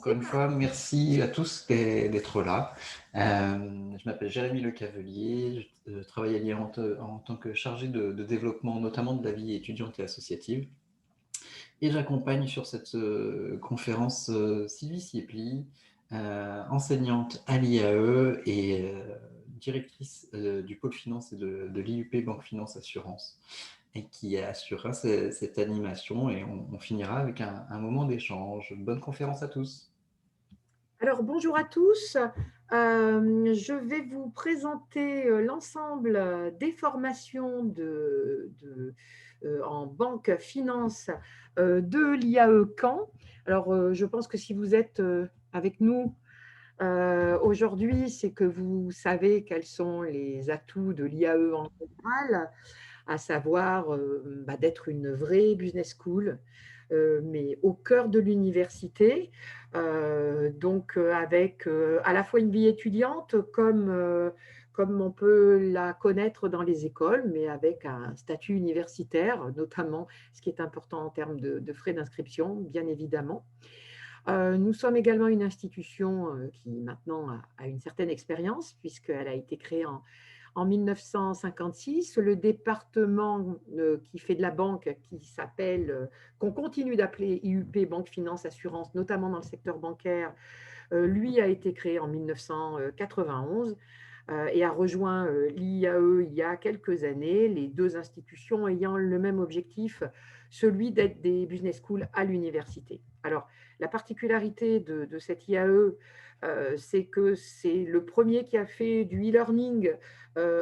Encore une fois, merci à tous d'être là. Je m'appelle Jérémy Le Cavelier, je travaille à Lyon en tant que chargé de développement, notamment de la vie étudiante et associative. Et j'accompagne sur cette conférence Sylvie Siepli, enseignante à l'IAE et directrice du pôle finance et de l'IUP Banque Finance Assurance, et qui assurera cette animation. Et on finira avec un moment d'échange. Bonne conférence à tous. Alors, bonjour à tous. Je vais vous présenter l'ensemble des formations en banque finance de l'IAE Caen. Alors, je pense que si vous êtes avec nous aujourd'hui, c'est que vous savez quels sont les atouts de l'IAE en général, à savoir d'être une vraie business school, mais au cœur de l'université, donc avec à la fois une vie étudiante comme on peut la connaître dans les écoles, mais avec un statut universitaire, notamment ce qui est important en termes de frais d'inscription, bien évidemment. Nous sommes également une institution qui maintenant a une certaine expérience, puisqu'elle a été créée en 1956. Le département qui fait de la banque, qu'on continue d'appeler IUP, Banque Finance Assurance, notamment dans le secteur bancaire, lui a été créé en 1991 et a rejoint l'IAE il y a quelques années, les deux institutions ayant le même objectif, celui d'être des business schools à l'université. Alors, la particularité de cette IAE, c'est que c'est le premier qui a fait du e-learning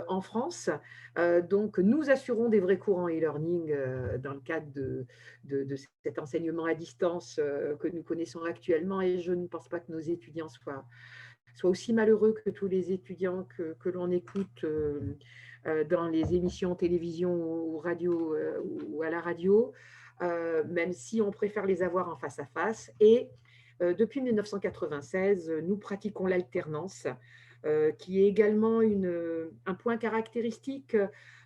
en France. Donc, nous assurons des vrais cours en e-learning dans le cadre de cet enseignement à distance que nous connaissons actuellement, et je ne pense pas que nos étudiants soient aussi malheureux que tous les étudiants que l'on écoute dans les émissions télévision ou radio ou à la radio, même si on préfère les avoir en face à face. Et depuis 1996, nous pratiquons l'alternance, qui est également un point caractéristique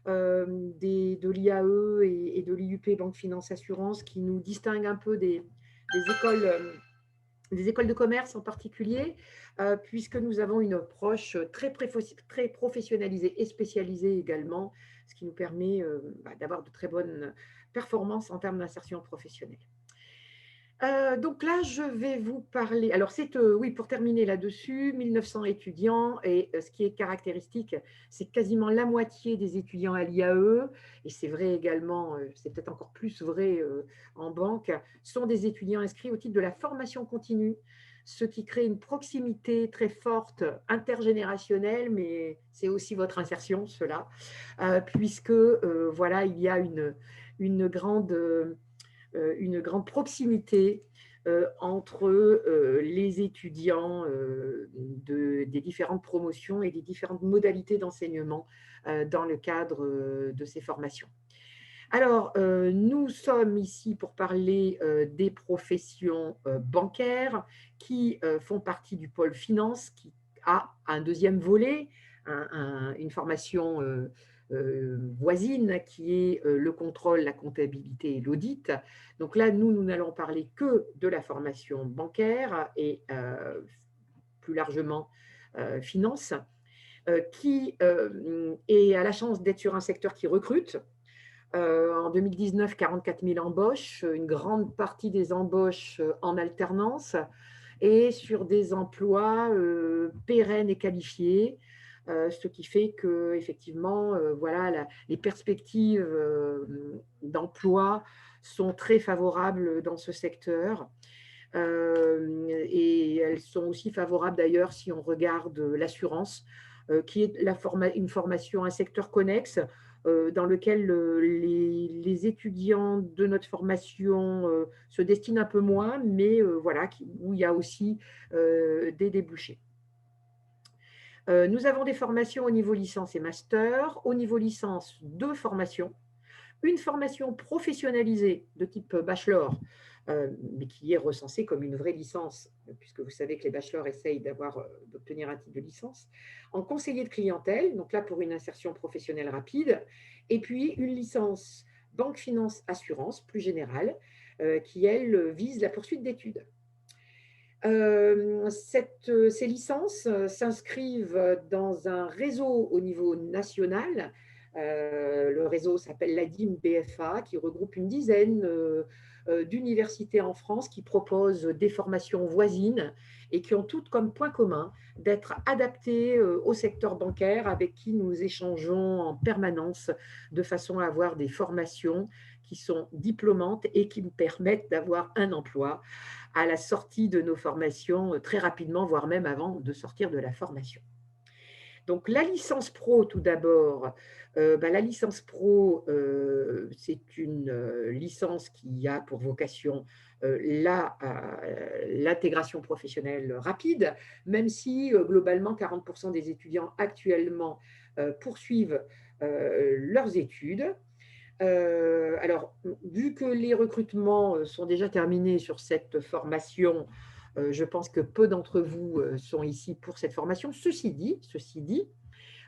de l'IAE et de l'IUP Banque Finance Assurance, qui nous distingue un peu des écoles de commerce en particulier, puisque nous avons une approche très professionnalisée et spécialisée également, ce qui nous permet d'avoir de très bonnes performances en termes d'insertion professionnelle. Donc là, je vais vous parler. Alors, oui, pour terminer là-dessus, 1900 étudiants, et ce qui est caractéristique, c'est quasiment la moitié des étudiants à l'IAE, et c'est vrai également, c'est peut-être encore plus vrai en banque, sont des étudiants inscrits au titre de la formation continue, ce qui crée une proximité très forte intergénérationnelle, mais c'est aussi votre insertion, cela, puisque voilà, il y a une grande proximité entre les étudiants des différentes promotions et des différentes modalités d'enseignement dans le cadre de ces formations. Alors, nous sommes ici pour parler des professions bancaires qui font partie du pôle finance, qui a un deuxième volet, une formation voisine qui est le contrôle, la comptabilité et l'audit. Donc là, nous n'allons parler que de la formation bancaire et plus largement finance, qui a la chance d'être sur un secteur qui recrute. En 2019, 44 000 embauches, une grande partie des embauches en alternance et sur des emplois pérennes et qualifiés, ce qui fait que effectivement, voilà, les perspectives d'emploi sont très favorables dans ce secteur. Et elles sont aussi favorables d'ailleurs si on regarde l'assurance, qui est une formation, un secteur connexe, dans lequel les étudiants de notre formation se destinent un peu moins, mais voilà, où il y a aussi des débouchés. Nous avons des formations au niveau licence et master. Au niveau licence, deux formations. Une formation professionnalisée de type bachelor, mais qui est recensée comme une vraie licence, puisque vous savez que les bachelors essayent d'obtenir un titre de licence, en conseiller de clientèle, donc là pour une insertion professionnelle rapide, et puis une licence banque, finance, assurance, plus générale, qui, elle, vise la poursuite d'études. Ces licences s'inscrivent dans un réseau au niveau national. Le réseau s'appelle l'ADIM BFA, qui regroupe une dizaine d'universités en France qui proposent des formations voisines et qui ont toutes comme point commun d'être adaptées au secteur bancaire, avec qui nous échangeons en permanence de façon à avoir des formations qui sont diplômantes et qui nous permettent d'avoir un emploi à la sortie de nos formations très rapidement, voire même avant de sortir de la formation. Donc, la licence pro, tout d'abord, la licence pro, c'est une licence qui a pour vocation l'intégration professionnelle rapide, même si globalement 40% des étudiants actuellement poursuivent leurs études. Alors, vu que les recrutements sont déjà terminés sur cette formation, je pense que peu d'entre vous sont ici pour cette formation. Ceci dit,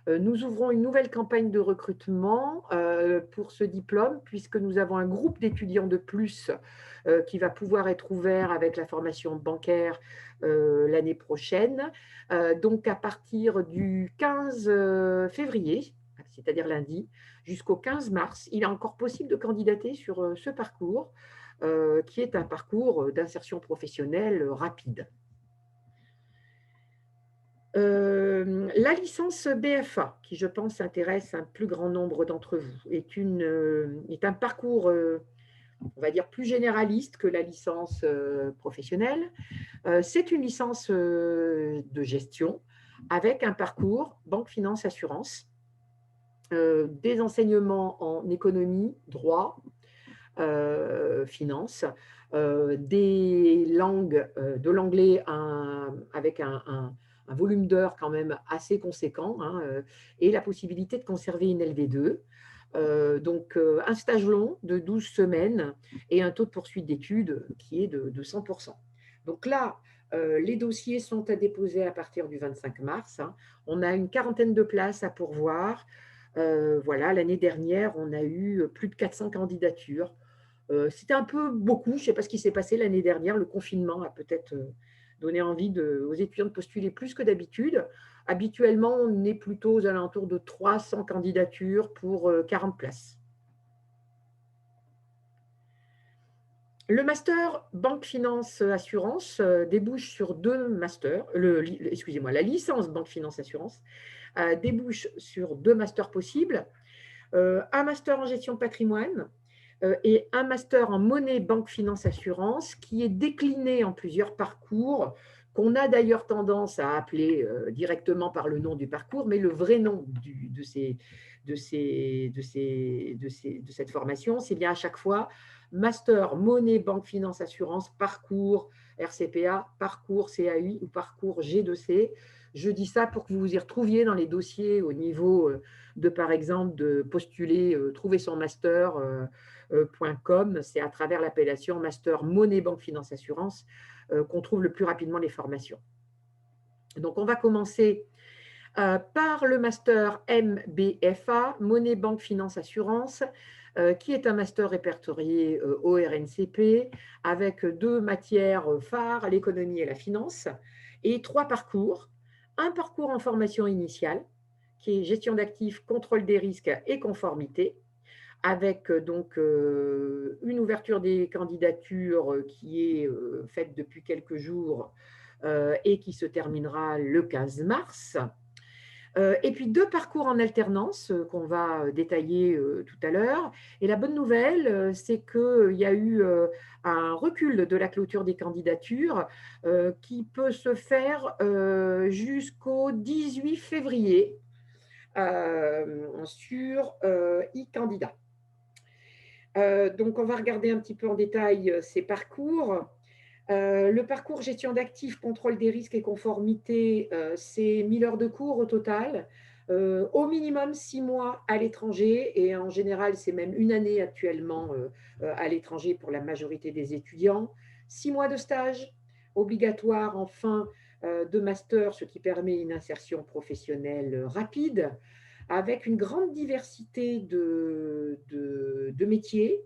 nous ouvrons une nouvelle campagne de recrutement pour ce diplôme, puisque nous avons un groupe d'étudiants de plus qui va pouvoir être ouvert avec la formation bancaire l'année prochaine. Donc, à partir du 15 février, c'est-à-dire lundi, jusqu'au 15 mars, il est encore possible de candidater sur ce parcours, qui est un parcours d'insertion professionnelle rapide. La licence BFA, qui je pense intéresse un plus grand nombre d'entre vous, est un parcours, on va dire, plus généraliste que la licence professionnelle. C'est une licence de gestion avec un parcours banque, finance, assurance, des enseignements en économie, droit, finance, des langues, de l'anglais avec un volume d'heures quand même assez conséquent, hein, et la possibilité de conserver une LV2. Donc, un stage long de 12 semaines et un taux de poursuite d'études qui est de 100%. Donc là, les dossiers sont à déposer à partir du 25 mars. Hein. On a une quarantaine de places à pourvoir. Voilà, l'année dernière, on a eu plus de 400 candidatures. C'était un peu beaucoup, je ne sais pas ce qui s'est passé l'année dernière, le confinement a peut-être donné envie aux étudiants de postuler plus que d'habitude. Habituellement, on est plutôt aux alentours de 300 candidatures pour 40 places. Le master banque, finance, assurance débouche sur deux masters. Excusez-moi, la licence banque, finance, assurance débouche sur deux masters possibles. Un master en gestion de patrimoine et un master en monnaie, banque, finance, assurance, qui est décliné en plusieurs parcours, qu'on a d'ailleurs tendance à appeler directement par le nom du parcours, mais le vrai nom de cette formation, c'est bien à chaque fois master monnaie, banque, finance, assurance, parcours RCPA, parcours CAI ou parcours G2C. Je dis ça pour que vous vous y retrouviez dans les dossiers au niveau de, par exemple, de postuler, trouver son master .com, c'est à travers l'appellation Master Monnaie, Banque, Finance, Assurance qu'on trouve le plus rapidement les formations. Donc, on va commencer par le Master MBFA, Monnaie, Banque, Finance, Assurance, qui est un master répertorié au RNCP avec deux matières phares, l'économie et la finance, et trois parcours. Un parcours en formation initiale, qui est gestion d'actifs, contrôle des risques et conformité, avec donc une ouverture des candidatures qui est faite depuis quelques jours et qui se terminera le 15 mars. Et puis deux parcours en alternance qu'on va détailler tout à l'heure. Et la bonne nouvelle, c'est qu'il y a eu un recul de la clôture des candidatures qui peut se faire jusqu'au 18 février sur e-candidat. Donc, on va regarder un petit peu en détail ces parcours. Le parcours gestion d'actifs, contrôle des risques et conformité, c'est 1000 heures de cours au total, au minimum 6 mois à l'étranger et en général, c'est même une année actuellement à l'étranger pour la majorité des étudiants. 6 mois de stage obligatoire en fin de master, ce qui permet une insertion professionnelle rapide avec une grande diversité de métiers,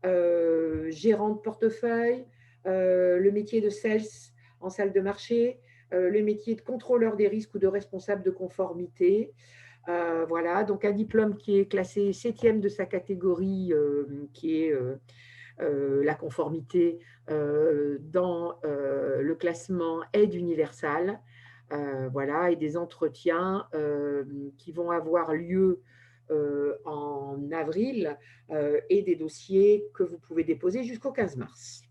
gérant de portefeuille, le métier de sales en salle de marché, le métier de contrôleur des risques ou de responsable de conformité. Voilà, donc un diplôme qui est classé septième de sa catégorie, qui est la conformité dans le classement aide universelle. Voilà, et des entretiens qui vont avoir lieu en avril et des dossiers que vous pouvez déposer jusqu'au 15 mars.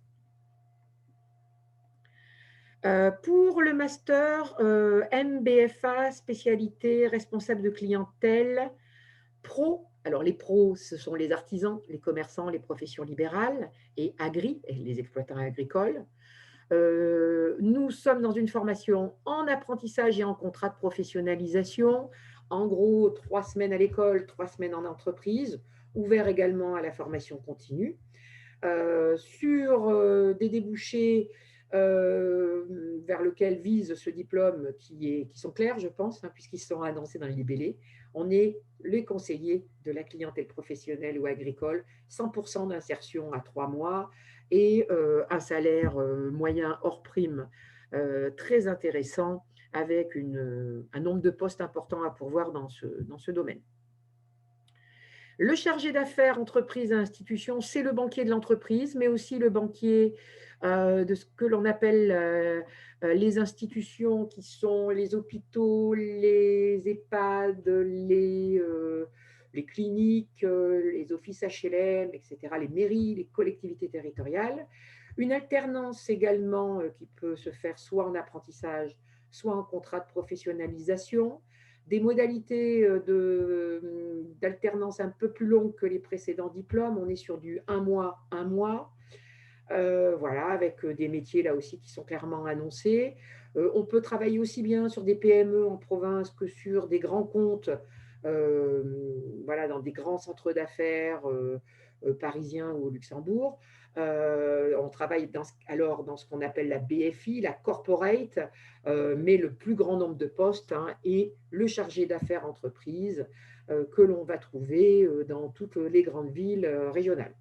Pour le master MBFA, spécialité responsable de clientèle, pro, alors les pros, ce sont les artisans, les commerçants, les professions libérales et agri, et les exploitants agricoles. Nous sommes dans une formation en apprentissage et en contrat de professionnalisation. En gros, 3 semaines à l'école, 3 semaines en entreprise, ouvert également à la formation continue. Sur des débouchés vers lequel vise ce diplôme qui sont clairs, je pense, hein, puisqu'ils sont annoncés dans les libellés. On est les conseillers de la clientèle professionnelle ou agricole, 100% d'insertion à 3 mois et un salaire moyen hors prime très intéressant avec un nombre de postes importants à pourvoir dans ce domaine. Le chargé d'affaires entreprise à institution, c'est le banquier de l'entreprise, mais aussi le banquier de ce que l'on appelle les institutions qui sont les hôpitaux, les EHPAD, les cliniques, les offices HLM, etc., les mairies, les collectivités territoriales. Une alternance également qui peut se faire soit en apprentissage, soit en contrat de professionnalisation. Des modalités d'alternance un peu plus longues que les précédents diplômes. On est sur du 1 mois, 1 mois. Voilà, avec des métiers là aussi qui sont clairement annoncés. On peut travailler aussi bien sur des PME en province que sur des grands comptes, voilà, dans des grands centres d'affaires parisiens ou au Luxembourg. On travaille alors dans ce qu'on appelle la BFI, la corporate, mais le plus grand nombre de postes hein, est le chargé d'affaires entreprise que l'on va trouver dans toutes les grandes villes régionales.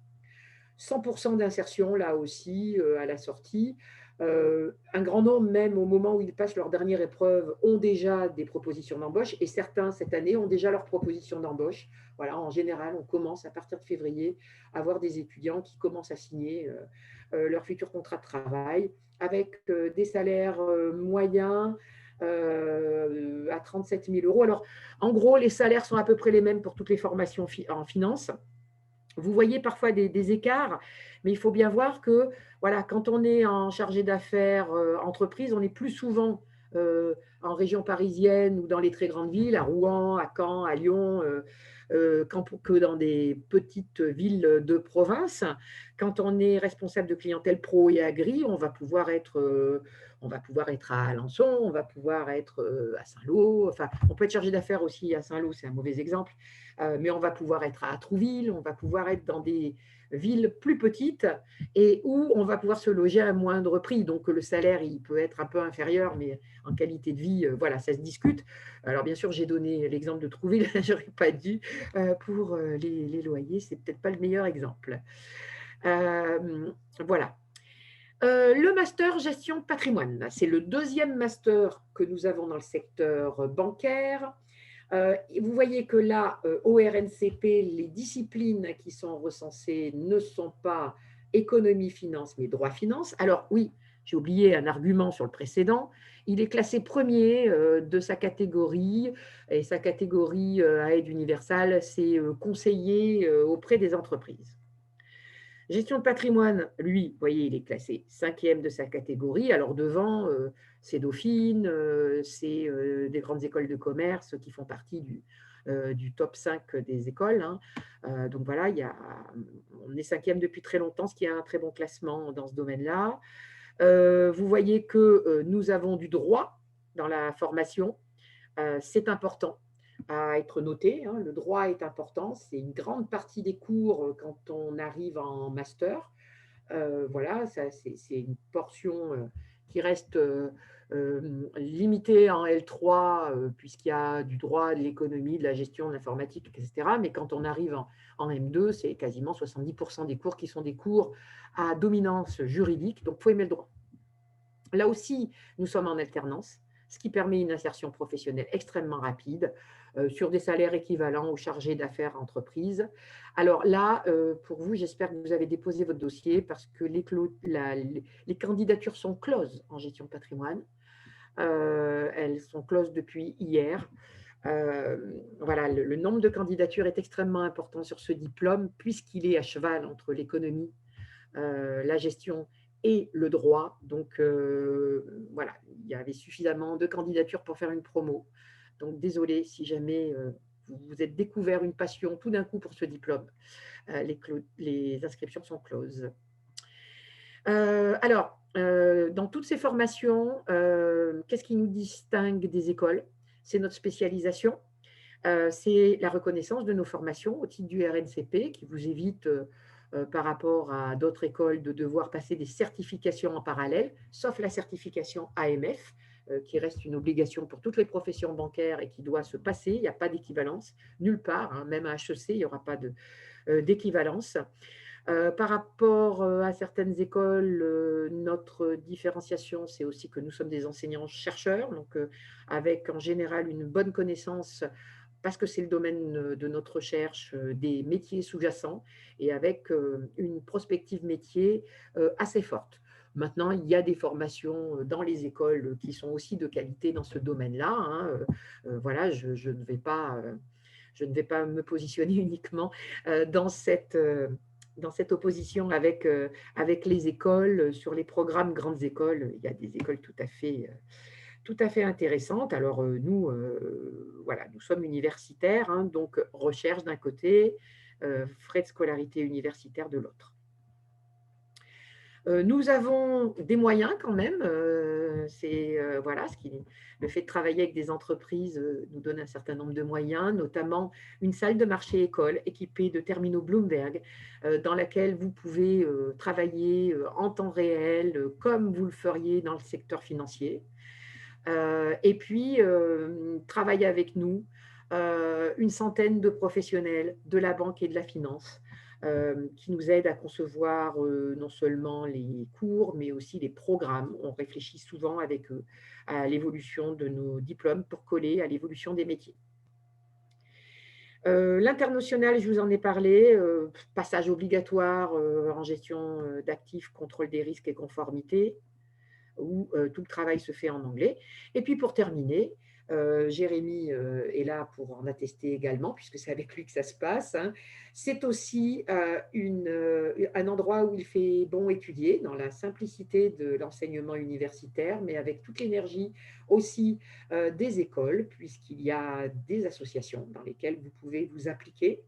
100% d'insertion là aussi à la sortie. Un grand nombre, même au moment où ils passent leur dernière épreuve, ont déjà des propositions d'embauche et certains, cette année, ont déjà leurs propositions d'embauche. Voilà, en général, on commence à partir de février à avoir des étudiants qui commencent à signer leur futur contrat de travail avec des salaires moyens à 37 000 euros. Alors, en gros, les salaires sont à peu près les mêmes pour toutes les formations en finance. Vous voyez parfois des écarts, mais il faut bien voir que voilà, quand on est en chargé d'affaires entreprise, on est plus souvent en région parisienne ou dans les très grandes villes, à Rouen, à Caen, à Lyon, que dans des petites villes de province. Quand on est responsable de clientèle pro et agri, on va pouvoir être à Alençon, on va pouvoir être à Saint-Lô. Enfin, on peut être chargé d'affaires aussi à Saint-Lô, c'est un mauvais exemple. Mais on va pouvoir être à Trouville, on va pouvoir être dans des villes plus petites et où on va pouvoir se loger à un moindre prix. Donc, le salaire, il peut être un peu inférieur, mais en qualité de vie, voilà, ça se discute. Alors, bien sûr, j'ai donné l'exemple de Trouville, je n'aurais pas dû pour les loyers, c'est peut-être pas le meilleur exemple. Voilà. Le master gestion patrimoine, c'est le deuxième master que nous avons dans le secteur bancaire. Vous voyez que là, au RNCP, les disciplines qui sont recensées ne sont pas économie, finance, mais droit, finance. Alors oui, j'ai oublié un argument sur le précédent. Il est classé premier de sa catégorie, et sa catégorie à aide universelle, c'est conseiller auprès des entreprises. Gestion de patrimoine, lui, vous voyez, il est classé cinquième de sa catégorie. Alors devant, c'est Dauphine, c'est des grandes écoles de commerce qui font partie du top 5 des écoles. Hein. Donc voilà, on est cinquième depuis très longtemps, ce qui est un très bon classement dans ce domaine-là. Vous voyez que nous avons du droit dans la formation. C'est important à être noté. Hein. Le droit est important. C'est une grande partie des cours quand on arrive en master. Voilà, c'est une portion qui reste limitée en L3 puisqu'il y a du droit, de l'économie, de la gestion, de l'informatique, etc. Mais quand on arrive en M2, c'est quasiment 70% des cours qui sont des cours à dominance juridique. Donc, il faut aimer le droit. Là aussi, nous sommes en alternance, ce qui permet une insertion professionnelle extrêmement rapide sur des salaires équivalents aux chargés d'affaires entreprises. Alors là, pour vous, j'espère que vous avez déposé votre dossier parce que les candidatures sont closes en gestion de patrimoine. Elles sont closes depuis hier. Voilà, le nombre de candidatures est extrêmement important sur ce diplôme puisqu'il est à cheval entre l'économie, la gestion et le droit. Donc, voilà, il y avait suffisamment de candidatures pour faire une promo. Donc, désolé si jamais vous vous êtes découvert une passion tout d'un coup pour ce diplôme. Les inscriptions sont closes. Alors, dans toutes ces formations, qu'est-ce qui nous distingue des écoles? C'est notre spécialisation. C'est la reconnaissance de nos formations au titre du RNCP qui vous évite, par rapport à d'autres écoles, de devoir passer des certifications en parallèle, sauf la certification AMF, qui reste une obligation pour toutes les professions bancaires et qui doit se passer. Il n'y a pas d'équivalence, nulle part, hein, même à HEC, il n'y aura pas d'équivalence. Par rapport à certaines écoles, notre différenciation, c'est aussi que nous sommes des enseignants-chercheurs, donc avec en général une bonne connaissance, parce que c'est le domaine de notre recherche, des métiers sous-jacents et avec une prospective métier assez forte. Maintenant, il y a des formations dans les écoles qui sont aussi de qualité dans ce domaine-là, hein. Voilà, je ne vais pas me positionner uniquement dans cette opposition avec les écoles. Sur les programmes grandes écoles, il y a des écoles tout à fait intéressantes. Alors, nous, voilà, nous sommes universitaires, hein, donc recherche d'un côté, frais de scolarité universitaire de l'autre. Nous avons des moyens quand même. Voilà, le fait de travailler avec des entreprises nous donne un certain nombre de moyens, notamment une salle de marché école équipée de terminaux Bloomberg, dans laquelle vous pouvez travailler en temps réel, comme vous le feriez dans le secteur financier. Et puis, travailler avec nous, une centaine de professionnels de la banque et de la finance qui nous aident à concevoir non seulement les cours, mais aussi les programmes. On réfléchit souvent avec eux à l'évolution de nos diplômes pour coller à l'évolution des métiers. L'international, je vous en ai parlé, passage obligatoire en gestion d'actifs, contrôle des risques et conformité, où tout le travail se fait en anglais. Et puis pour terminer, Jérémy est là pour en attester également, puisque c'est avec lui que ça se passe, hein. C'est aussi un endroit où il fait bon étudier, dans la simplicité de l'enseignement universitaire, mais avec toute l'énergie aussi des écoles, puisqu'il y a des associations dans lesquelles vous pouvez vous impliquer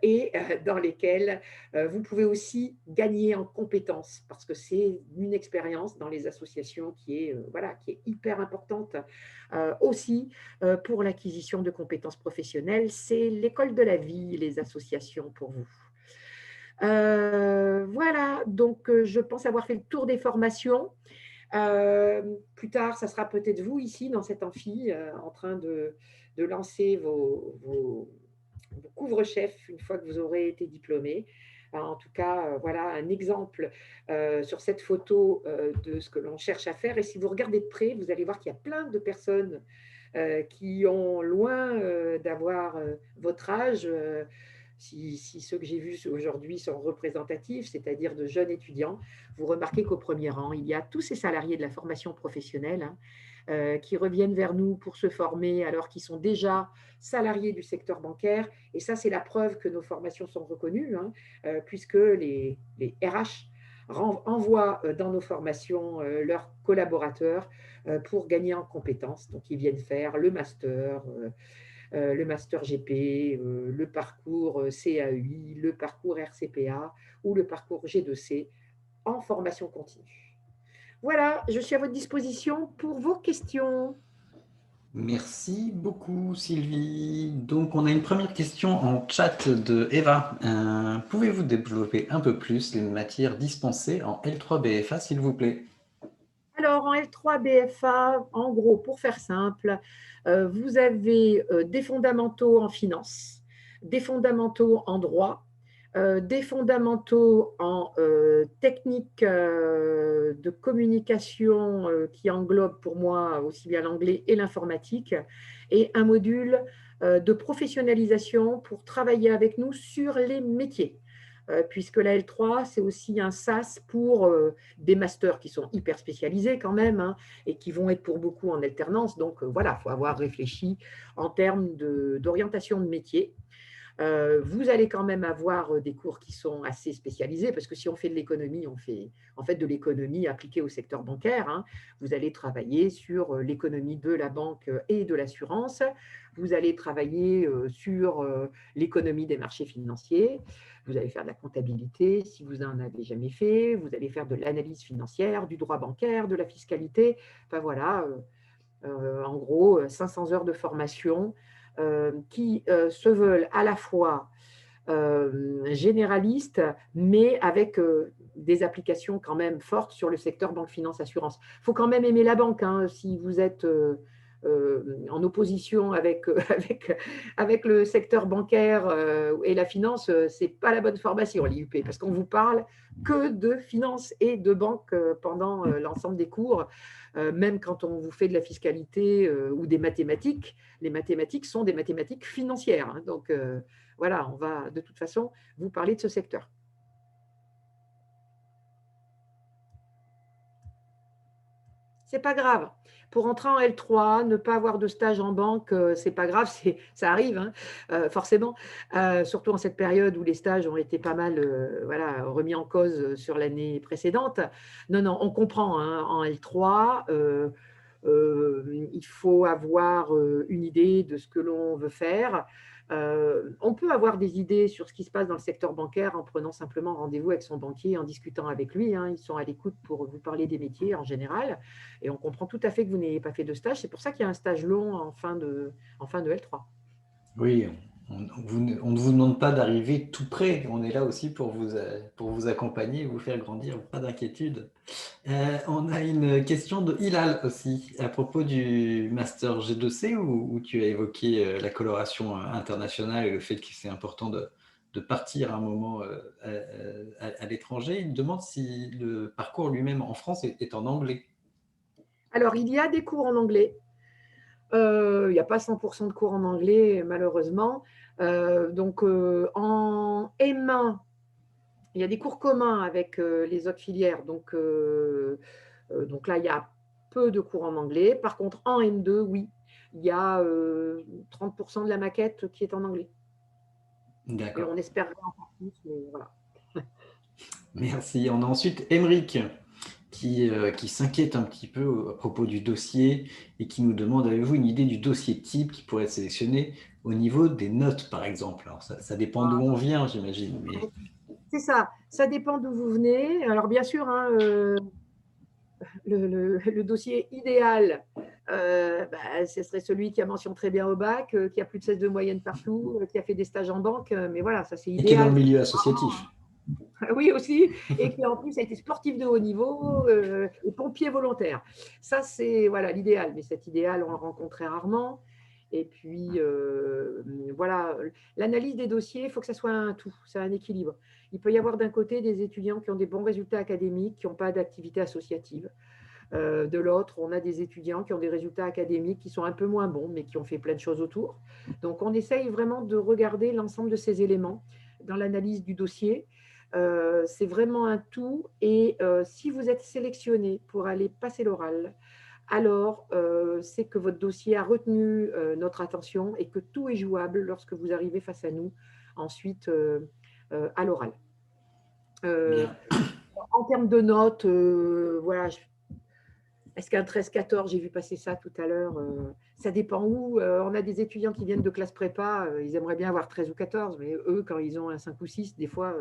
et dans lesquels vous pouvez aussi gagner en compétences parce que c'est une expérience dans les associations voilà, qui est hyper importante aussi pour l'acquisition de compétences professionnelles. C'est l'école de la vie, les associations pour vous. Voilà, donc je pense avoir fait le tour des formations. Plus tard, ça sera peut-être vous ici dans cet amphi en train de lancer vos couvre-chef une fois que vous aurez été diplômé. En tout cas, voilà un exemple sur cette photo de ce que l'on cherche à faire. Et si vous regardez de près, vous allez voir qu'il y a plein de personnes qui ont loin d'avoir votre âge. Si ceux que j'ai vus aujourd'hui sont représentatifs, c'est-à-dire de jeunes étudiants, vous remarquez qu'au premier rang, il y a tous ces salariés de la formation professionnelle, hein, qui reviennent vers nous pour se former alors qu'ils sont déjà salariés du secteur bancaire. Et ça, c'est la preuve que nos formations sont reconnues, hein, puisque les RH envoient dans nos formations leurs collaborateurs pour gagner en compétences. Donc, ils viennent faire le master GP, le parcours CAUI, le parcours RCPA ou le parcours G2C en formation continue. Voilà, je suis à votre disposition pour vos questions. Merci beaucoup, Sylvie. Donc, on a une première question en chat de Eva. Pouvez-vous développer un peu plus les matières dispensées en L3 BFA, s'il vous plaît? Alors, en L3 BFA, en gros, pour faire simple, vous avez des fondamentaux en finance, des fondamentaux en droit, Des fondamentaux en technique de communication qui englobe pour moi aussi bien l'anglais et l'informatique, et un module de professionnalisation pour travailler avec nous sur les métiers. Puisque la L3, c'est aussi un SAS pour des masters qui sont hyper spécialisés quand même, hein, et qui vont être pour beaucoup en alternance. Donc voilà, il faut avoir réfléchi en termes d'orientation de métier. Vous allez quand même avoir des cours qui sont assez spécialisés, parce que si on fait de l'économie, on fait en fait de l'économie appliquée au secteur bancaire, hein. Vous allez travailler sur l'économie de la banque et de l'assurance. Vous allez travailler sur l'économie des marchés financiers. Vous allez faire de la comptabilité si vous n'en avez jamais fait. Vous allez faire de l'analyse financière, du droit bancaire, de la fiscalité. Enfin voilà, en gros 500 heures de formation qui se veulent à la fois généralistes, mais avec des applications quand même fortes sur le secteur banque, finance, assurance. Il faut quand même aimer la banque, hein, si vous êtes en opposition avec, avec le secteur bancaire et la finance, ce n'est pas la bonne formation, l'IUP, parce qu'on vous parle que de finance et de banque pendant l'ensemble des cours. Même quand on vous fait de la fiscalité ou des mathématiques, les mathématiques sont des mathématiques financières, hein. Donc, voilà, on va de toute façon vous parler de ce secteur. C'est pas grave. Pour entrer en L3, ne pas avoir de stage en banque, c'est pas grave, ça arrive, hein, forcément. Surtout en cette période où les stages ont été pas mal voilà, remis en cause sur l'année précédente. Non, non, on comprend, hein, en L3, il faut avoir une idée de ce que l'on veut faire. On peut avoir des idées sur ce qui se passe dans le secteur bancaire en prenant simplement rendez-vous avec son banquier, en discutant avec lui, hein. Ils sont à l'écoute pour vous parler des métiers en général. Et on comprend tout à fait que vous n'ayez pas fait de stage. C'est pour ça qu'il y a un stage long en fin de L3. Oui, on ne vous demande pas d'arriver tout près. On est là aussi pour vous accompagner, vous faire grandir, pas d'inquiétude. On a une question de Hilal aussi, à propos du Master G2C, où tu as évoqué la coloration internationale et le fait que c'est important de partir un moment à l'étranger. Il me demande si le parcours lui-même en France est en anglais. Alors, il y a des cours en anglais. Il n'y a pas 100% de cours en anglais, malheureusement. Donc, en M1, il y a des cours communs avec les autres filières. Donc là, il y a peu de cours en anglais. Par contre, en M2, oui, il y a 30% de la maquette qui est en anglais. Et D'accord. on espérerait encore plus, mais voilà. Merci. On a ensuite Emeric qui s'inquiète un petit peu à propos du dossier et qui nous demande, avez-vous une idée du dossier type qui pourrait être sélectionné au niveau des notes, par exemple? Alors, ça dépend d'où on vient, j'imagine. Mais... C'est ça, ça dépend d'où vous venez. Alors bien sûr, hein, le dossier idéal, bah, ce serait celui qui a mention très bien au bac, qui a plus de 16 de moyenne partout, qui a fait des stages en banque, mais voilà, ça c'est Et qui est dans le idéal. milieu associatif. Oui, aussi, et qui en plus a été sportif de haut niveau et pompier volontaire. Ça, c'est voilà, l'idéal, mais cet idéal, on le rencontre très rarement. Et puis, voilà, l'analyse des dossiers, il faut que ça soit un tout, c'est un équilibre. Il peut y avoir d'un côté des étudiants qui ont des bons résultats académiques, qui n'ont pas d'activité associative. De l'autre, on a des étudiants qui ont des résultats académiques qui sont un peu moins bons, mais qui ont fait plein de choses autour. Donc, on essaye vraiment de regarder l'ensemble de ces éléments dans l'analyse du dossier. C'est vraiment un tout. Et si vous êtes sélectionné pour aller passer l'oral, alors c'est que votre dossier a retenu notre attention et que tout est jouable lorsque vous arrivez face à nous ensuite à l'oral. Bien. En termes de notes, voilà, est-ce qu'un 13-14, j'ai vu passer ça tout à l'heure, ça dépend où. On a des étudiants qui viennent de classe prépa, ils aimeraient bien avoir 13 ou 14, mais eux, quand ils ont un 5 ou 6, des fois,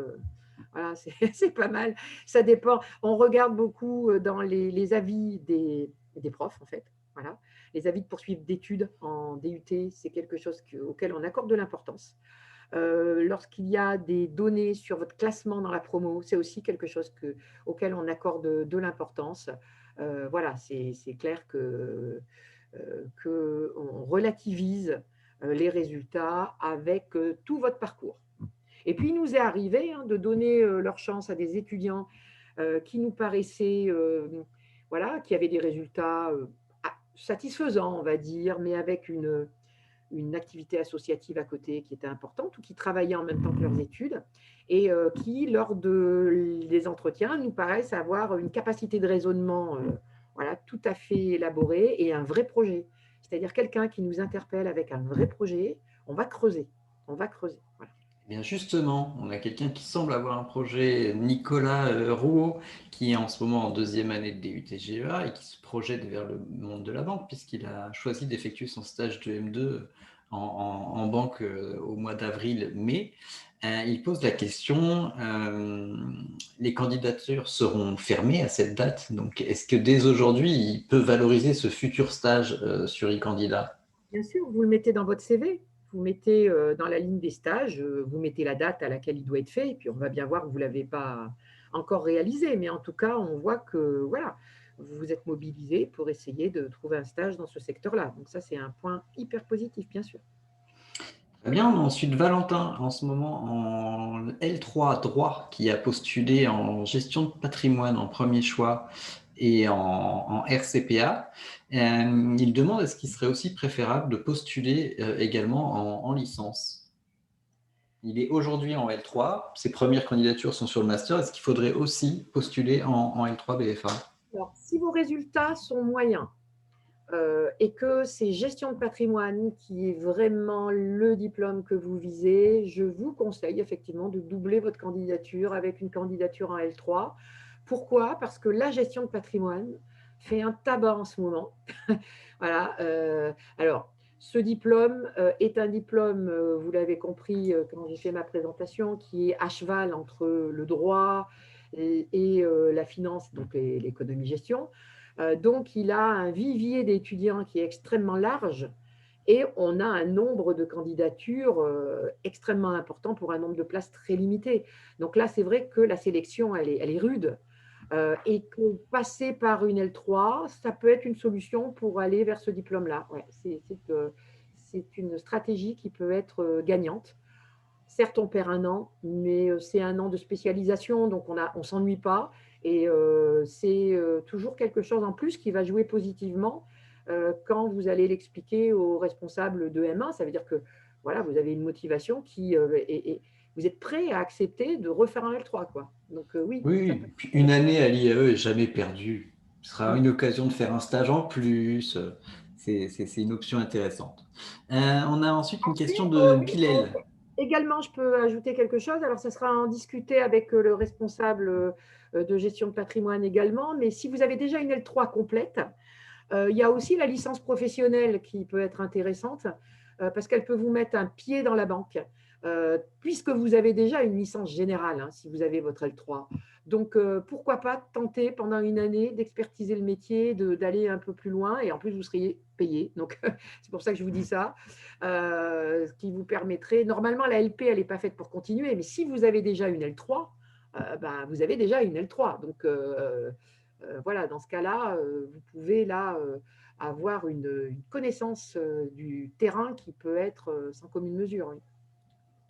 voilà, c'est pas mal. Ça dépend. On regarde beaucoup dans les avis des profs, en fait. Voilà. Les avis de poursuite d'études en DUT, c'est quelque chose auquel on accorde de l'importance. Lorsqu'il y a des données sur votre classement dans la promo, c'est aussi quelque chose auquel on accorde de l'importance. Voilà, c'est clair qu'on relativise les résultats avec tout votre parcours. Et puis, il nous est arrivé de donner leur chance à des étudiants qui nous paraissaient, voilà, qui avaient des résultats satisfaisants, on va dire, mais avec une activité associative à côté qui était importante ou qui travaillaient en même temps que leurs études et qui, lors des entretiens, nous paraissent avoir une capacité de raisonnement voilà, tout à fait élaborée et un vrai projet. C'est-à-dire quelqu'un qui nous interpelle avec un vrai projet, on va creuser. On va creuser. Voilà. Eh bien justement, on a quelqu'un qui semble avoir un projet, Nicolas Rouault, qui est en ce moment en deuxième année de DUT-GEA et qui se projette vers le monde de la banque puisqu'il a choisi d'effectuer son stage de M2 en banque au mois d'avril-mai. Il pose la question, les candidatures seront fermées à cette date, donc est-ce que dès aujourd'hui, il peut valoriser ce futur stage sur e-candidat? Bien sûr, vous le mettez dans votre CV, vous mettez dans la ligne des stages, vous mettez la date à laquelle il doit être fait, et puis on va bien voir que vous ne l'avez pas encore réalisé. Mais en tout cas, on voit que voilà, vous vous êtes mobilisé pour essayer de trouver un stage dans ce secteur-là. Donc ça, c'est un point hyper positif, bien sûr. Très bien, on a ensuite Valentin, en ce moment en L3 droit, qui a postulé en gestion de patrimoine en premier choix et en RCPA. Il demande est-ce qu'il serait aussi préférable de postuler également en licence. Il est aujourd'hui en L3, ses premières candidatures sont sur le master. Est-ce qu'il faudrait aussi postuler en L3 BFA? Alors, si vos résultats sont moyens, et que c'est gestion de patrimoine qui est vraiment le diplôme que vous visez, je vous conseille effectivement de doubler votre candidature avec une candidature en L3. Pourquoi? Parce que la gestion de patrimoine fait un tabac en ce moment. Voilà. Alors, ce diplôme est un diplôme, vous l'avez compris quand j'ai fait ma présentation, qui est à cheval entre le droit et la finance, donc l'économie-gestion. Donc, il a un vivier d'étudiants qui est extrêmement large et on a un nombre de candidatures extrêmement important pour un nombre de places très limité. Donc là, c'est vrai que la sélection, elle est rude et que passer par une L3, ça peut être une solution pour aller vers ce diplôme-là. Ouais, c'est une stratégie qui peut être gagnante. Certes, on perd un an, mais c'est un an de spécialisation, donc on ne s'ennuie pas. Et c'est toujours quelque chose en plus qui va jouer positivement quand vous allez l'expliquer aux responsables de M1. Ça veut dire que voilà, vous avez une motivation et vous êtes prêt à accepter de refaire un L3, quoi. Donc oui, ça peut Oui, puis une année à l'IAE est jamais perdue. Ce sera être. une occasion de faire un stage en plus. C'est une option intéressante. On a ensuite une question Ensuite, de oui, Bilal. également, je peux ajouter quelque chose. Alors, ça sera à en discuter avec le responsable de gestion de patrimoine également. Mais si vous avez déjà une L3 complète, il y a aussi la licence professionnelle qui peut être intéressante parce qu'elle peut vous mettre un pied dans la banque puisque vous avez déjà une licence générale hein, si vous avez votre L3. Donc, pourquoi pas tenter pendant une année d'expertiser le métier, d'aller un peu plus loin et en plus, vous seriez payé. Donc, c'est pour ça que je vous dis ça. Ce qui vous permettrait, normalement, la LP, elle n'est pas faite pour continuer, mais si vous avez déjà une L3, ben, vous avez déjà une L3. Donc, voilà, dans ce cas-là, vous pouvez là avoir une connaissance du terrain qui peut être sans commune mesure. Oui.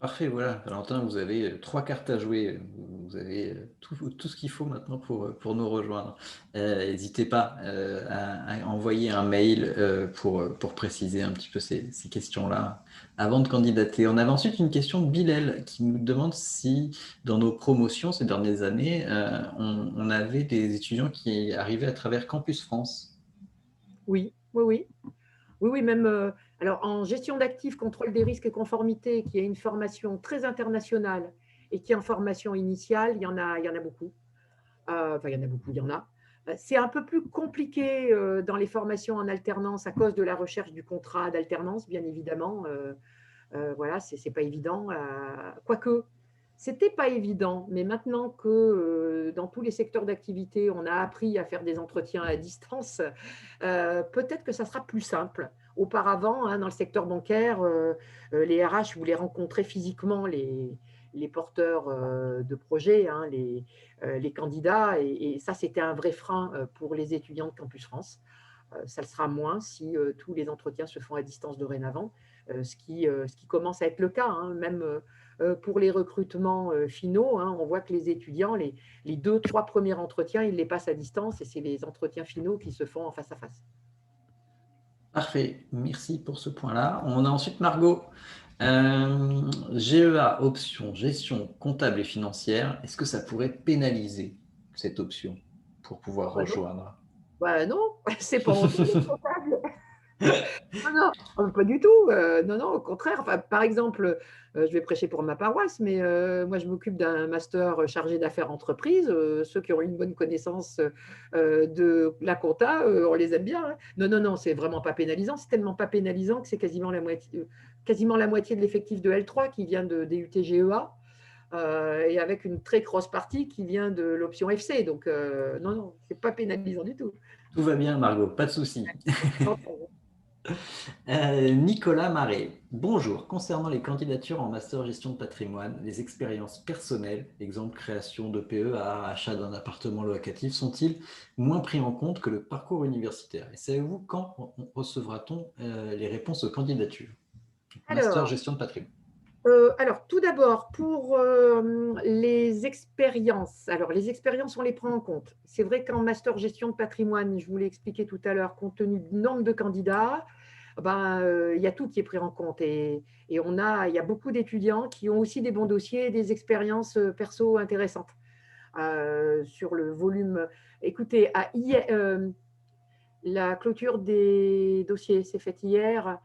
Parfait, voilà. Valentin, vous avez trois cartes à jouer. Vous avez tout ce qu'il faut maintenant pour nous rejoindre. N'hésitez pas à envoyer un mail pour préciser un petit peu ces questions-là avant de candidater. On avait ensuite une question de Bilal qui nous demande si dans nos promotions ces dernières années, on avait des étudiants qui arrivaient à travers Campus France. Oui, oui, oui. Oui, oui, même alors en gestion d'actifs, contrôle des risques et conformité, qui est une formation très internationale et qui est en formation initiale, il y en a beaucoup. Enfin, il y en a beaucoup, il y en a. C'est un peu plus compliqué dans les formations en alternance à cause de la recherche du contrat d'alternance, bien évidemment. Voilà, c'est pas évident. Quoique, c'était pas évident, mais maintenant que dans tous les secteurs d'activité, on a appris à faire des entretiens à distance, peut-être que ça sera plus simple. Auparavant, hein, dans le secteur bancaire, les RH voulaient rencontrer physiquement les porteurs de projets, hein, les candidats, et ça, c'était un vrai frein pour les étudiants de Campus France. Ça le sera moins si tous les entretiens se font à distance dorénavant. ce qui commence à être le cas, hein, même pour les recrutements finaux, hein, on voit que les étudiants, les 2, 3 premiers entretiens, ils les passent à distance et c'est les entretiens finaux qui se font en face à face. Parfait, merci pour ce point-là. On a ensuite Margot. GEA, option gestion comptable et financière. Est-ce que ça pourrait pénaliser cette option pour pouvoir Bah non, rejoindre? bah non, c'est pas honteux d'être comptable. Non, non, pas du tout. Non, non, au contraire. Enfin, par exemple, je vais prêcher pour ma paroisse, mais moi, je m'occupe d'un master chargé d'affaires entreprises. Ceux qui ont une bonne connaissance de la compta, on les aime bien, hein. Non, non, non, c'est vraiment pas pénalisant. C'est tellement pas pénalisant que c'est quasiment la moitié de l'effectif de L3 qui vient de DUT GEA. Et avec une très grosse partie qui vient de l'option FC. Donc, non, non, c'est pas pénalisant du tout. Tout va bien, Margot, pas de souci. Nicolas Marais, bonjour. Concernant les candidatures en master gestion de patrimoine, les expériences personnelles, exemple création de PEA, achat d'un appartement locatif, sont-ils moins pris en compte que le parcours universitaire? Et savez-vous quand recevra-t-on les réponses aux candidatures? Master Alors, gestion de patrimoine. alors, tout d'abord, pour les expériences. Alors, les expériences, on les prend en compte. C'est vrai qu'en master gestion de patrimoine, je vous l'ai expliqué tout à l'heure, compte tenu du nombre de candidats, ben, il y a tout qui est pris en compte. Et il y a beaucoup d'étudiants qui ont aussi des bons dossiers et des expériences perso intéressantes sur le volume. Écoutez, la clôture des dossiers s'est faite hier.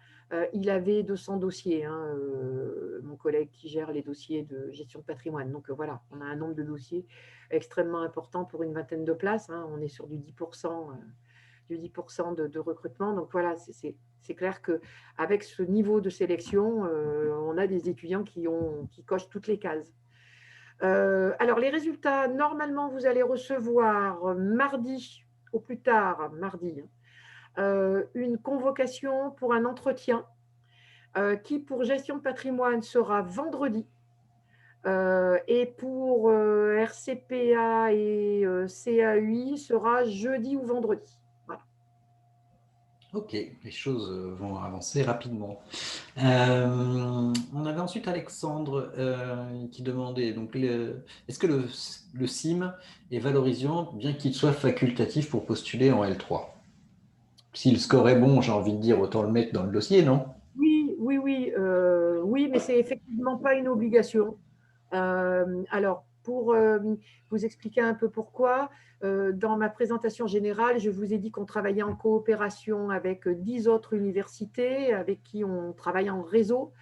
Il avait 200 dossiers, hein, mon collègue qui gère les dossiers de gestion de patrimoine. Donc voilà, on a un nombre de dossiers extrêmement important pour une vingtaine de places, hein. On est sur du 10%, de recrutement. Donc voilà, c'est clair qu'avec ce niveau de sélection, on a des étudiants qui cochent toutes les cases. Alors, les résultats, normalement, vous allez recevoir mardi, au plus tard, mardi, une convocation pour un entretien qui, pour gestion de patrimoine, sera vendredi. Et pour RCPA et CAUI sera jeudi ou vendredi. Voilà. Ok, les choses vont avancer rapidement. On avait ensuite Alexandre qui demandait donc est-ce que le CIM est valorisant bien qu'il soit facultatif pour postuler en L3? Si le score est bon, j'ai envie de dire autant le mettre dans le dossier, non? Oui, oui, oui, oui, mais c'est effectivement pas une obligation. Alors, pour vous expliquer un peu pourquoi, dans ma présentation générale, je vous ai dit qu'on travaillait en coopération avec 10 autres universités avec qui on travaille en réseau.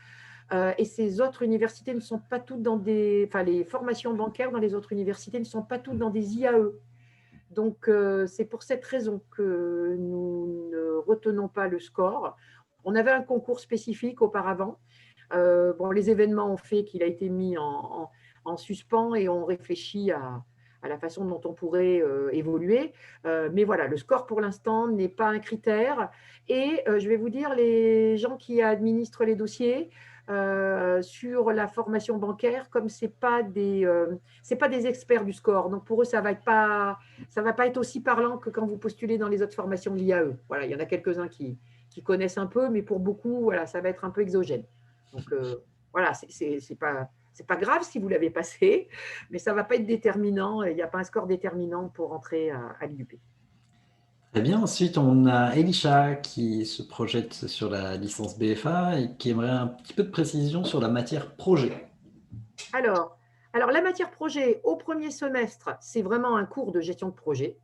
Et ces autres universités ne sont pas toutes dans des… Enfin, les formations bancaires dans les autres universités ne sont pas toutes dans des IAE. Donc, c'est pour cette raison que nous ne retenons pas le score. On avait un concours spécifique auparavant. Bon, les événements ont fait qu'il a été mis en suspens et on réfléchit à la façon dont on pourrait évoluer. Mais voilà, le score pour l'instant n'est pas un critère. Et je vais vous dire, les gens qui administrent les dossiers sur la formation bancaire, comme c'est pas des experts du score, donc pour eux, ça va pas être aussi parlant que quand vous postulez dans les autres formations de l'IAE. Voilà, il y en a quelques-uns qui connaissent un peu, mais pour beaucoup, voilà, ça va être un peu exogène. Donc voilà, c'est pas grave si vous l'avez passé, mais ça ne va pas être déterminant. Il n'y a pas un score déterminant pour entrer à l'IUP. Très bien. Ensuite, on a Elisha qui se projette sur la licence BFA et qui aimerait un petit peu de précision sur la matière projet. Alors, la matière projet au premier semestre, c'est vraiment un cours de gestion de projet.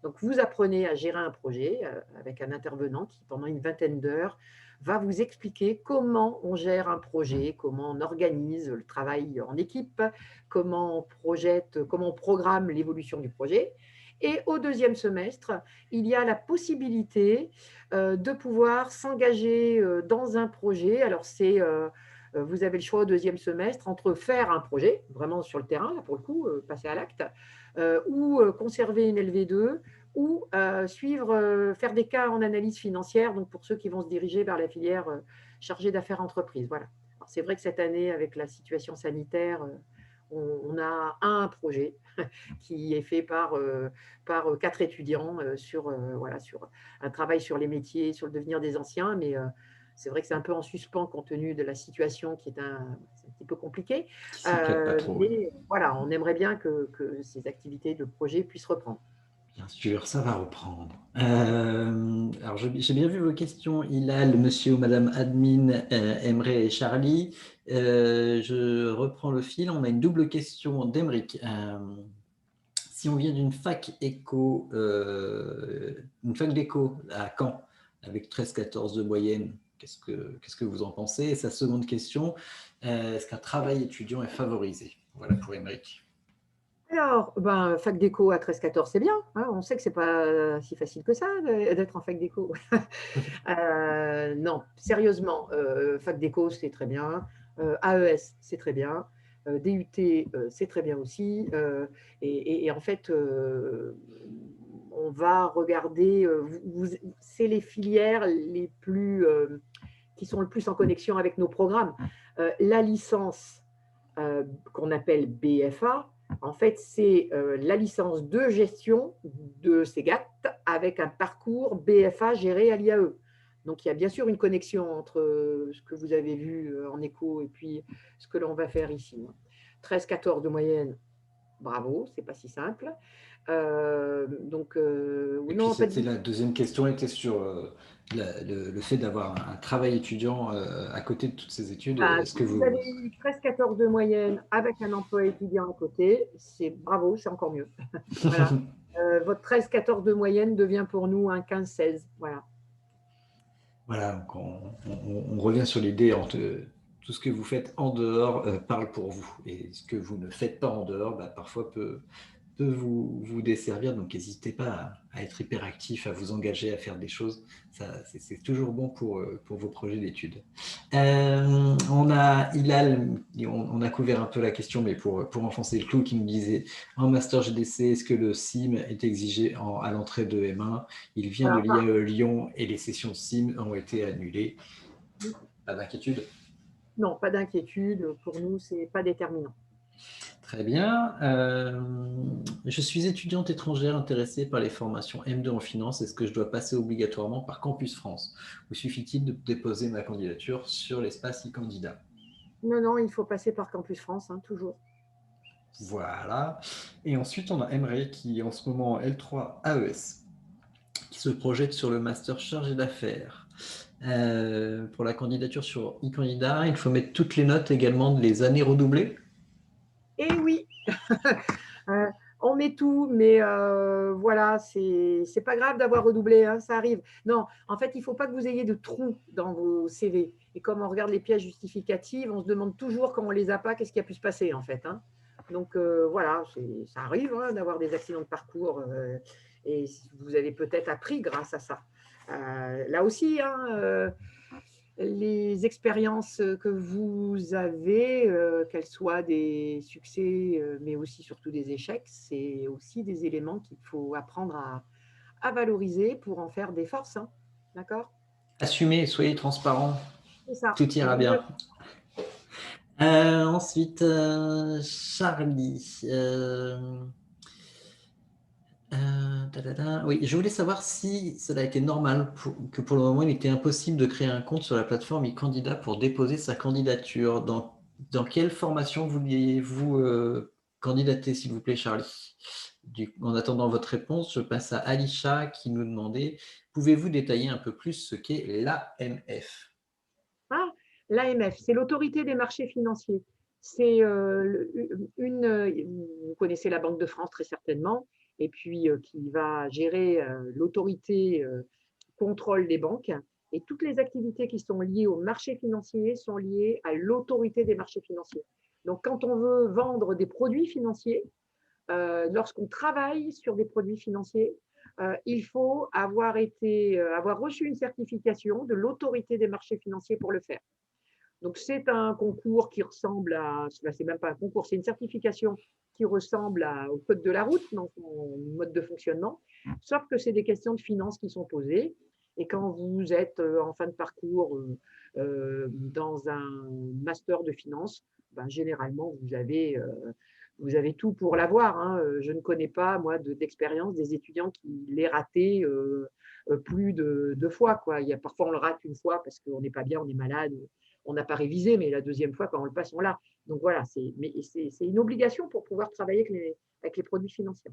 Donc, vous apprenez à gérer un projet avec un intervenant qui, pendant une vingtaine d'heures, va vous expliquer comment on gère un projet, comment on organise le travail en équipe, comment on projette, comment on programme l'évolution du projet. Et au deuxième semestre, il y a la possibilité de pouvoir s'engager dans un projet. Alors, vous avez le choix au deuxième semestre entre faire un projet, vraiment sur le terrain, là pour le coup, passer à l'acte, ou conserver une LV2, ou faire des cas en analyse financière, donc pour ceux qui vont se diriger vers la filière chargée d'affaires entreprises. Voilà. C'est vrai que cette année, avec la situation sanitaire, on a un projet qui est fait par 4 étudiants sur un travail sur les métiers, sur le devenir des anciens, mais c'est vrai que c'est un peu en suspens compte tenu de la situation qui est c'est un petit peu compliquée. Qui s'y prête pas trop, oui. Mais voilà, on aimerait bien que ces activités de projet puissent reprendre. Bien sûr, ça va reprendre. Alors, j'ai bien vu vos questions, Hilal, monsieur ou madame admin, Emre et Charlie. Je reprends le fil. On a une double question d'Emeric. Si on vient d'une fac éco, une fac d'éco à Caen, avec 13-14 de moyenne, qu'est-ce que vous en pensez? Et sa seconde question, est-ce qu'un travail étudiant est favorisé? Voilà pour Émeric. Alors, ben, fac d'éco à 13-14, c'est bien, hein. On sait que c'est pas si facile que ça d'être en fac d'éco. Non, sérieusement, fac d'éco, c'est très bien. AES, c'est très bien. DUT, c'est très bien aussi. Et en fait, on va regarder, c'est les filières qui sont le plus en connexion avec nos programmes. La licence qu'on appelle BFA, en fait, c'est la licence de gestion de CEGAT avec un parcours BFA géré à l'IAE. Donc, il y a bien sûr une connexion entre ce que vous avez vu en écho et puis ce que l'on va faire ici. 13-14 de moyenne, bravo, c'est pas si simple. Et puis Non, en fait, c'était la deuxième question était sur le fait d'avoir un travail étudiant à côté de toutes ces études. bah, Est-ce si que vous vous... avez eu 13-14 de moyenne avec un emploi étudiant à côté, c'est bravo, c'est encore mieux. Voilà. Votre 13-14 de moyenne devient pour nous un 15-16. Voilà. Voilà, donc on revient sur l'idée entre tout ce que vous faites en dehors parle pour vous. Et ce que vous ne faites pas en dehors, bah, parfois peut vous desservir. Donc n'hésitez pas à être hyperactif, à vous engager, à faire des choses. C'est toujours bon pour vos projets d'études. On a Hilal, on a couvert un peu la question, mais pour enfoncer le clou, qui nous disait en master GDC, est-ce que le SIM est exigé à l'entrée de M1? Il vient de Alors, l'IAE Lyon et les sessions SIM ont été annulées. Pas d'inquiétude. non, pas d'inquiétude. Pour nous, c'est pas déterminant. Très bien. Je suis étudiante étrangère intéressée par les formations M2 en finance. Est-ce que je dois passer obligatoirement par Campus France? Ou suffit-il de déposer ma candidature sur l'espace e-candidat? Non, non, il faut passer par Campus France, hein, toujours. Voilà. Et ensuite, on a Emre qui est en ce moment en L3 AES, qui se projette sur le master chargé d'affaires. Pour la candidature sur e-candidat, il faut mettre toutes les notes également de les années redoublées. Et oui, euh, on met tout, mais voilà, c'est pas grave d'avoir redoublé, hein, ça arrive. Non, en fait, il ne faut pas que vous ayez de trous dans vos CV. Et comme on regarde les pièces justificatives, on se demande toujours quand on ne les a pas, qu'est-ce qui a pu se passer en fait, hein. Donc voilà, ça arrive hein, d'avoir des accidents de parcours et vous avez peut-être appris grâce à ça. Là aussi, hein, les expériences que vous avez, qu'elles soient des succès, mais aussi surtout des échecs, c'est aussi des éléments qu'il faut apprendre à valoriser pour en faire des forces, hein. D'accord? Assumez, soyez transparent, C'est ça. tout ira bien. Exactement. Ensuite, Charlie. Oui, je voulais savoir si cela était normal, que pour le moment, il était impossible de créer un compte sur la plateforme e-candidat pour déposer sa candidature. Dans quelle formation vouliez-vous candidater, s'il vous plaît, Charlie? En attendant votre réponse, je passe à Alisha qui nous demandait, pouvez-vous détailler un peu plus ce qu'est l'AMF? Ah, l'AMF, c'est l'autorité des marchés financiers. C'est vous connaissez la Banque de France très certainement, et puis qui va gérer l'autorité qui contrôle les banques. Et toutes les activités qui sont liées aux marchés financiers sont liées à l'autorité des marchés financiers. Donc, quand on veut vendre des produits financiers, lorsqu'on travaille sur des produits financiers, il faut avoir reçu une certification de l'autorité des marchés financiers pour le faire. Donc, c'est un concours qui ressemble à, c'est même pas un concours, c'est une certification qui ressemble au code de la route dans son mode de fonctionnement, sauf que c'est des questions de finances qui sont posées. Et quand vous êtes en fin de parcours dans un master de finance, ben, généralement, vous avez tout pour l'avoir, hein. Je ne connais pas, moi, d'expérience des étudiants qui l'aient raté plus de 2 fois, quoi. Il y a, parfois, on le rate une fois parce qu'on n'est pas bien, on est malade, on n'a pas révisé, mais la deuxième fois, quand on le passe, on l'a. Donc voilà, c'est une obligation pour pouvoir travailler avec les produits financiers.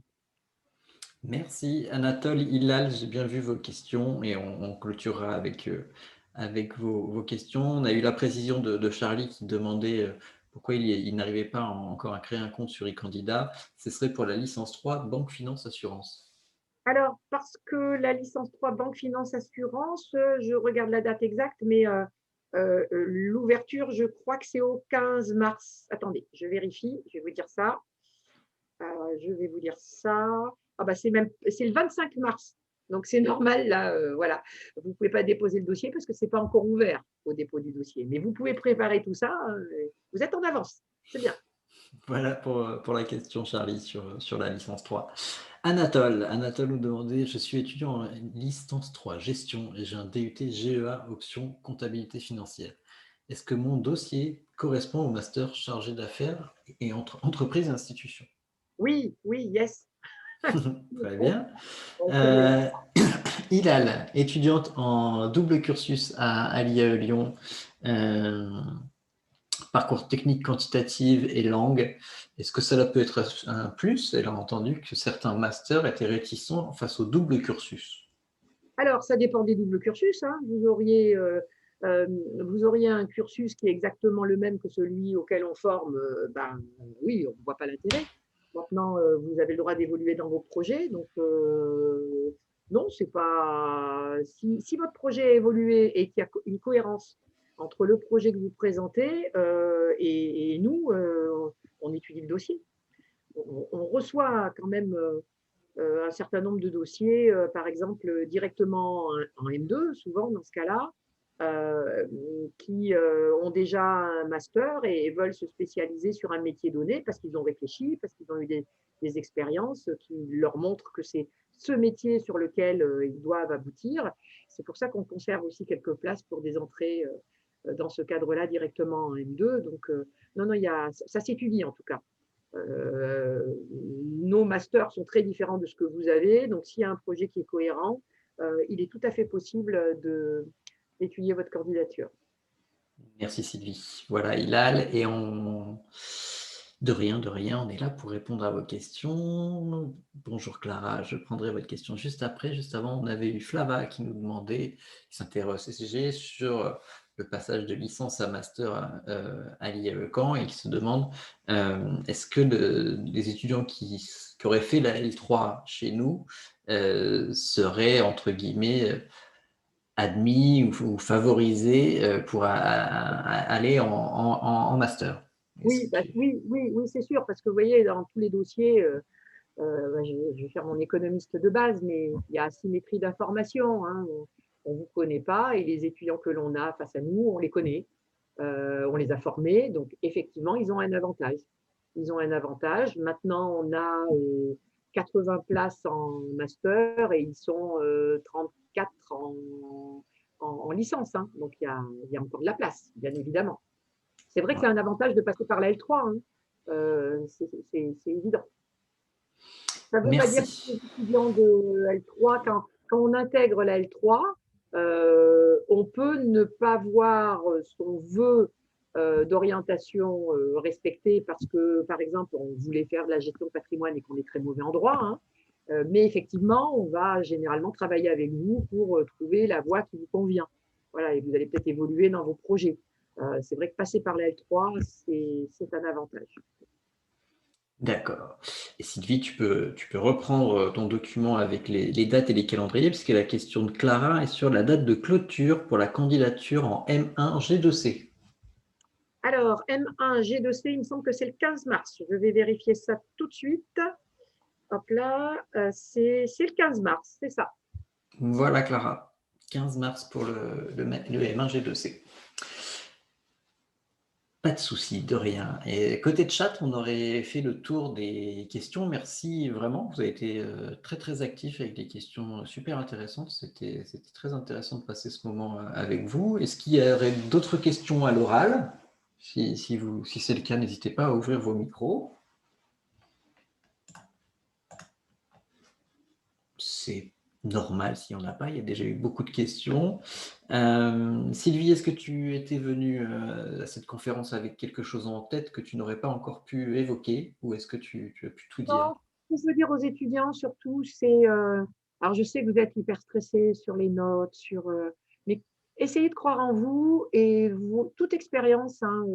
Merci Anatole, Hilal, j'ai bien vu vos questions et on clôturera avec vos questions. On a eu la précision de Charlie qui demandait pourquoi il n'arrivait pas encore à créer un compte sur eCandidat. Ce serait pour la licence 3, Banque, Finance, Assurance. Alors, parce que la licence 3 banque, finance, assurance, je regarde la date exacte, mais l'ouverture, je crois que c'est au 15 mars. Attendez, je vérifie, je vais vous dire ça. Je vais vous dire ça. Ah bah c'est le 25 mars. Donc c'est normal là, voilà. Vous ne pouvez pas déposer le dossier parce que c'est pas encore ouvert au dépôt du dossier. Mais vous pouvez préparer tout ça. Vous êtes en avance. C'est bien. Voilà pour la question Charlie sur la licence 3. Anatole nous demandait, je suis étudiant en licence 3 gestion et j'ai un DUT GEA option comptabilité financière. Est-ce que mon dossier correspond au master chargé d'affaires et entre entreprise et institution? Oui, oui, yes. Très bien. Très bien. Euh, Hilal, étudiante en double cursus à l'IAE Lyon, euh, parcours technique quantitative et langue. Est-ce que cela peut être un plus? Elle a entendu que certains masters étaient réticents face au double cursus. Alors, ça dépend des doubles cursus, hein. Vous auriez un cursus qui est exactement le même que celui auquel on forme, ben, oui, on ne voit pas l'intérêt. Maintenant, vous avez le droit d'évoluer dans vos projets. Donc, non, c'est pas. Si votre projet a évolué et qu'il y a une cohérence entre le projet que vous présentez et nous, on étudie le dossier. On reçoit quand même un certain nombre de dossiers, par exemple directement en M2, souvent dans ce cas-là, euh, qui ont déjà un master et veulent se spécialiser sur un métier donné parce qu'ils ont réfléchi, parce qu'ils ont eu des expériences qui leur montrent que c'est ce métier sur lequel ils doivent aboutir. C'est pour ça qu'on conserve aussi quelques places pour des entrées dans ce cadre-là directement en M2. Donc, non, non, ça s'étudie en tout cas. Nos masters sont très différents de ce que vous avez. Donc, s'il y a un projet qui est cohérent, il est tout à fait possible d'étudier votre candidature. Merci Sylvie. Voilà Hilal, et de rien, on est là pour répondre à vos questions. Bonjour Clara, je prendrai votre question juste après. Juste avant, on avait eu Flava qui nous demandait, qui s'intéressait sur le passage de licence à master à l'IAE Caen et qui se demande est-ce que les étudiants qui auraient fait la L3 chez nous seraient entre guillemets admis ou favorisés pour aller en master. Oui, bah, oui, oui, oui, c'est sûr, parce que vous voyez, dans tous les dossiers, bah, je vais faire mon économiste de base, mais il y a asymétrie d'information, hein. On ne vous connaît pas et les étudiants que l'on a face à nous, on les connaît. On les a formés, donc effectivement, ils ont un avantage. Ils ont un avantage. Maintenant, on a 80 places en master et ils sont 34 en licence, hein. Donc, il y a encore de la place, bien évidemment. C'est vrai que c'est un avantage de passer par la L3, hein. C'est évident. Ça ne veut pas dire que Merci. les étudiants de L3, quand on intègre la L3, on peut ne pas voir son vœu d'orientation respecté parce que, par exemple, on voulait faire de la gestion de patrimoine et qu'on est très mauvais en droit, hein. Mais effectivement, on va généralement travailler avec vous pour trouver la voie qui vous convient. Voilà, et vous allez peut-être évoluer dans vos projets. C'est vrai que passer par la L3, c'est un avantage. D'accord. Et Sylvie, tu peux reprendre ton document avec les dates et les calendriers, puisque la question de Clara est sur la date de clôture pour la candidature en M1 G2C. Alors, M1, G2C, il me semble que c'est le 15 mars. Je vais vérifier ça tout de suite. Hop là, c'est le 15 mars, c'est ça. Voilà Clara, 15 mars pour le M1 G2C. Pas de souci, de rien. Et côté de chat, on aurait fait le tour des questions. Merci vraiment. Vous avez été très très actifs avec des questions super intéressantes. C'était très intéressant de passer ce moment avec vous. Est-ce qu'il y aurait d'autres questions à l'oral? Si c'est le cas, n'hésitez pas à ouvrir vos micros. c'est normal s'il n'y en a pas, il y a déjà eu beaucoup de questions. Sylvie, est-ce que tu étais venue à cette conférence avec quelque chose en tête que tu n'aurais pas encore pu évoquer, ou est-ce que tu as pu tout dire? Non, ce que je veux dire aux étudiants surtout, c'est, alors je sais que vous êtes hyper stressés sur les notes, mais essayez de croire en vous et toute expérience, hein,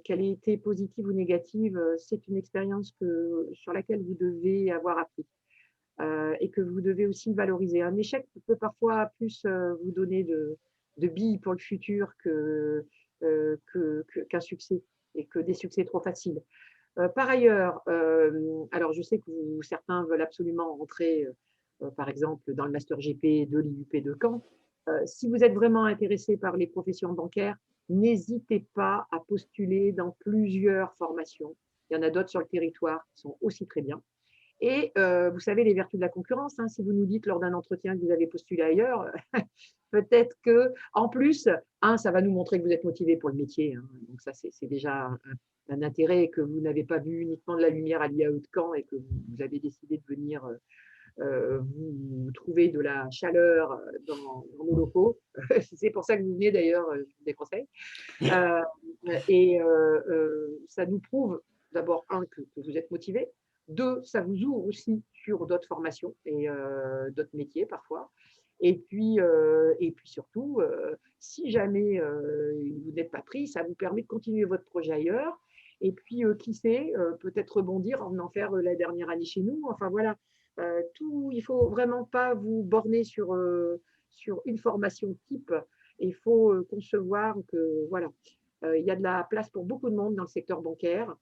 qu'elle ait été positive ou négative, c'est une expérience sur laquelle vous devez avoir appris et que vous devez aussi valoriser. Un échec peut parfois plus vous donner de billes pour le futur qu'un succès et que des succès trop faciles. Par ailleurs, alors je sais que certains veulent absolument rentrer, par exemple, dans le master GP de l'IUP de Caen. Si vous êtes vraiment intéressé par les professions bancaires, n'hésitez pas à postuler dans plusieurs formations. Il y en a d'autres sur le territoire qui sont aussi très bien. Et vous savez, les vertus de la concurrence, hein, si vous nous dites lors d'un entretien que vous avez postulé ailleurs, peut-être que, en plus, ça va nous montrer que vous êtes motivé pour le métier, hein. Donc ça, c'est déjà un intérêt que vous n'avez pas vu uniquement de la lumière à l'IAE de Caen et que vous avez décidé de venir vous trouver de la chaleur dans nos locaux. C'est pour ça que vous venez d'ailleurs, je vous déconseille. Euh, et ça nous prouve d'abord, un, que vous êtes motivé. Deux, ça vous ouvre aussi sur d'autres formations et d'autres métiers parfois. Et puis surtout, si jamais vous n'êtes pas pris, ça vous permet de continuer votre projet ailleurs. Et puis, qui sait, peut-être rebondir en venant faire la dernière année chez nous. Enfin voilà, il ne faut vraiment pas vous borner sur une formation type. Il faut concevoir que voilà, il y a de la place pour beaucoup de monde dans le secteur bancaire.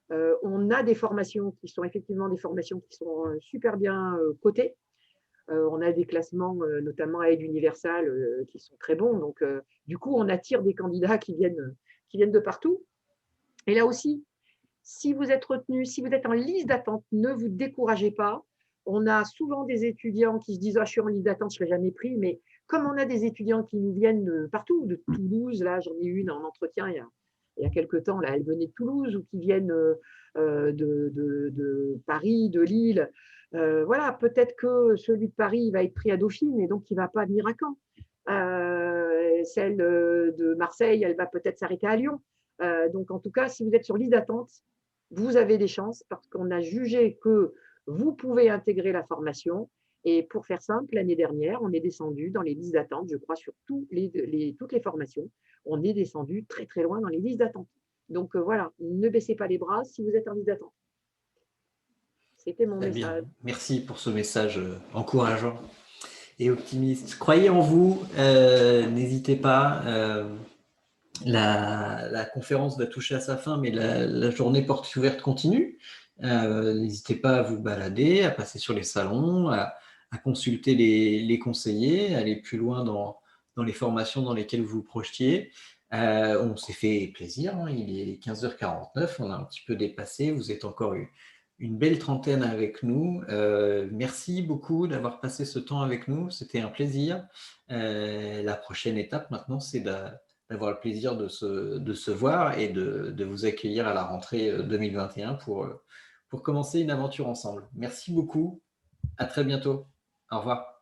On a des formations qui sont effectivement des formations qui sont super bien cotées. On a des classements, notamment à aide universelle, qui sont très bons. Donc, du coup, on attire des candidats qui viennent de partout. Et là aussi, si vous êtes retenu, si vous êtes en liste d'attente, ne vous découragez pas. On a souvent des étudiants qui se disent: je suis en liste d'attente, je ne serai jamais pris. Mais comme on a des étudiants qui nous viennent de partout, de Toulouse, là, j'en ai une en entretien il y a quelques temps, là, elle venait de Toulouse, ou qui viennent de Paris, de Lille. Voilà, peut-être que celui de Paris va être pris à Dauphine et donc il ne va pas venir à Caen. Celle de Marseille, elle va peut-être s'arrêter à Lyon. Donc, en tout cas, si vous êtes sur liste d'attente, vous avez des chances parce qu'on a jugé que vous pouvez intégrer la formation. Et pour faire simple, l'année dernière, on est descendu dans les listes d'attente, je crois, sur toutes les formations. On est descendu très, très loin dans les listes d'attente. Donc, voilà, ne baissez pas les bras si vous êtes en liste d'attente. C'était mon Très bien, message. merci pour ce message encourageant et optimiste. Croyez en vous, n'hésitez pas. La conférence va toucher à sa fin, mais la journée porte ouverte continue. N'hésitez pas à vous balader, à passer sur les salons, à consulter les conseillers, à aller plus loin dans les formations dans lesquelles vous vous projetiez. On s'est fait plaisir, hein, il est 15h49, on a un petit peu dépassé, vous êtes encore une belle trentaine avec nous. Merci beaucoup d'avoir passé ce temps avec nous, c'était un plaisir. La prochaine étape maintenant, c'est d'avoir le plaisir de se voir et de vous accueillir à la rentrée 2021 pour commencer une aventure ensemble. Merci beaucoup, à très bientôt, au revoir.